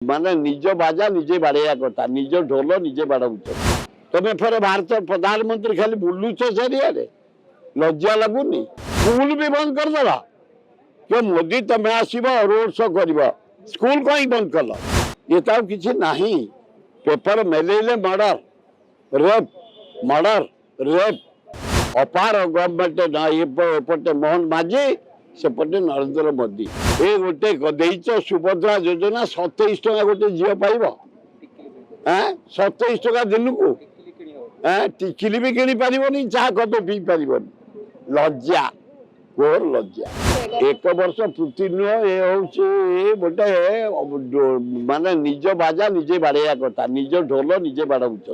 माने निज बाजा निजे बाड़िया कथा निज ढोल निजे बाड़ाउच तमें फेर भारत प्रधानमंत्री खाली बुलुच चारिया लज्जा लगुनि स्कूल भी बंद करदेला कि मोदी तमें आसब रोड शो कर स्कूल कहीं बंद कल ये तो किसी नहीं पेपर मेलेले मर्डर रेप अपार गवर्नमेंट ना एपटे मोहन माझी सेपटे नरेंद्र मोदी ये गोटे देच सुभद्रा योजना 27 टका गोटे झील पाइब 27 टका दिन को टिकिली भी किनी पारिबनी चाह कप पी पारिबनी लज्जा घोर लज्जा एक वर्ष पूर्ति नुह ये हूँ गोटे माने निज बाजा निजे बाड़िया कथा निज ढोल निजे बाड़ाउच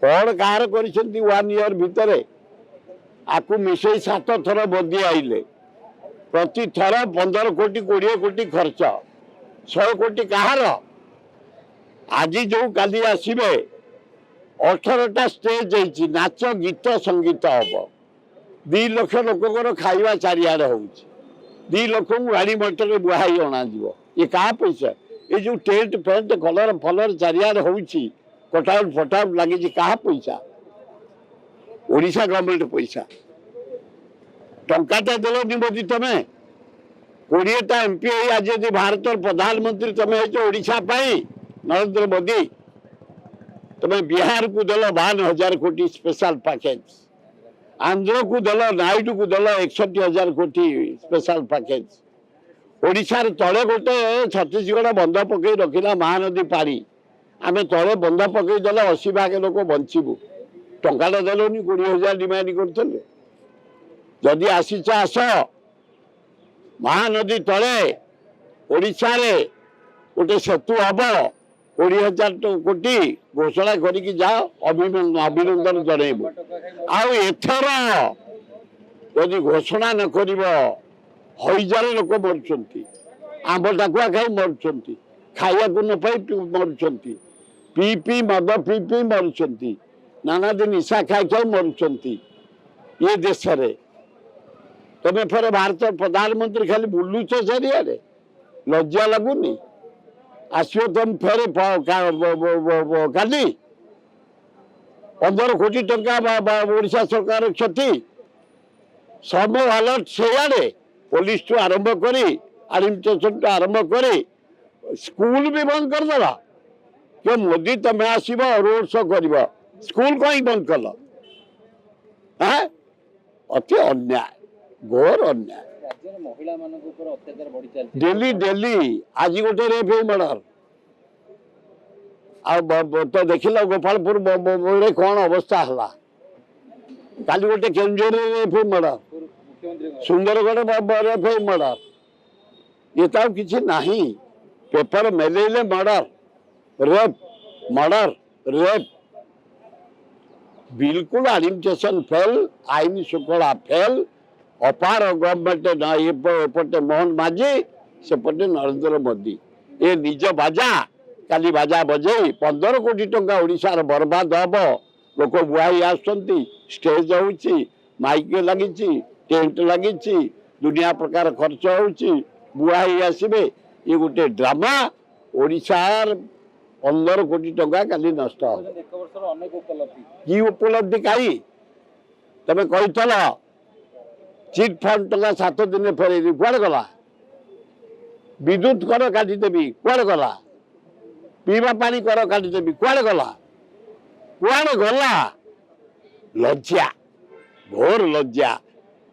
कौन कहार कर 1 ईयर भितर आपको मिसई 7 थर मोदी आइले प्रति थर 15 कोटी 20 कोटी खर्च 100 कोटी कहार आज जो काली आसबे 18टा स्टेज नाच गीत संगीत हम 2 लाख लोक खाଇବା चारिआडे हो 2 लाख को गाड़ी मटर बुहाई अणा ये क्या पैसा ये जो टेंट फेंट कलर फलर चारिआडे हो कटाउट फटाउट लगी क्या पैसा ओडिशा गवर्नमेंट पैसा टंकाटा देलनि मोदी तमें 20टा एमपी आज यदि भारत प्रधानमंत्री तमें ओडिशा नरेंद्र मोदी तमें बिहार को दल 52,000 कोटी स्पेशल पैकेज आंध्र को दल नायडू को दल 61,000 कोटी स्पेशल पैकेज ओडिशा तले गोटे छत्तीसगढ़ बंध पकई रखिला महानदी पारी आम तले बंध पकई देल 80 भाग लोक बचबू टंकाटा देलनि 20,000 डिमांड करते जदि आसीच आस महानदी तले ओडिशा रे गोटे सेतु हम 20,000 कोटी घोषणा करके जाओ अभिनंदन जनइबू आथर यदि घोषणा न कर हजार लोक मरुंच आंब टाकुआ खाई मरुंच खाया न पाई मरुंच पी पी मद पी पी मरुंच नाना दिन निशा खाई खाई मरुंच ये देश रे तमें फेर भारत प्रधानमंत्री खाली बुलुच चारिया लज्जा लगुनि आसो तुम फेर काली 15 कोटी टंका ओडिशा सरकार क्षति सब अलर्ट से पुलिस टू आरंभ करी एडमिनिस्ट्रेशन टू आरंभ करी स्कूल भी बंद करदेला कि मोदी तमें आसब रोड शो कर स्कूल कहीं बंद कल अति अन्याय घोर अन्याय डेली डेली आज गोटे रेप मर्डर तो देखिल गोपालपुर कौन अवस्था है काली गोटे केंद्र rape murder Sundargarh rape murder ये तो किसी नहीं पेपर मेलेले मर्डर रेप बिल्कुल एडमिनिस्ट्रेशन फेल आईन श्रृंखला फेल अपार गवर्नमेंट ना एपटे मोहन माझी सेपटे नरेंद्र मोदी ये निज बाजा काली बाजा बजे 15 कोटी टंका ओडिशा बर्बाद हम लोक बुहाई आसुंच स्टेज हो माइक लगी टेंट लगी दुनिया प्रकार खर्च हो बुहाई आसबे ये गोटे ड्रामा ओडिशार 15 कोटी टंका काली नष्ट कि उपलब्धि कहीं तमें कहील चिट फंड टका 7 दिन फेर कुआड़े गला विद्युत कर काटिदेवी कुआड़े गला पीवा पानी कर काटिदेवी कुआड़े गला लज्जा घोर लज्जा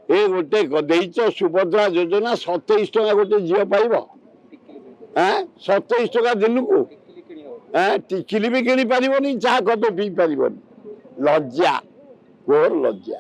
ये गोटे देच सुभद्रा योजना 27 टका गोटे झील पाइब 27 टका दिन को टिकिली भी किनी पारिबनी चाह कप पी पारिबनी लज्जा घोर लज्जा।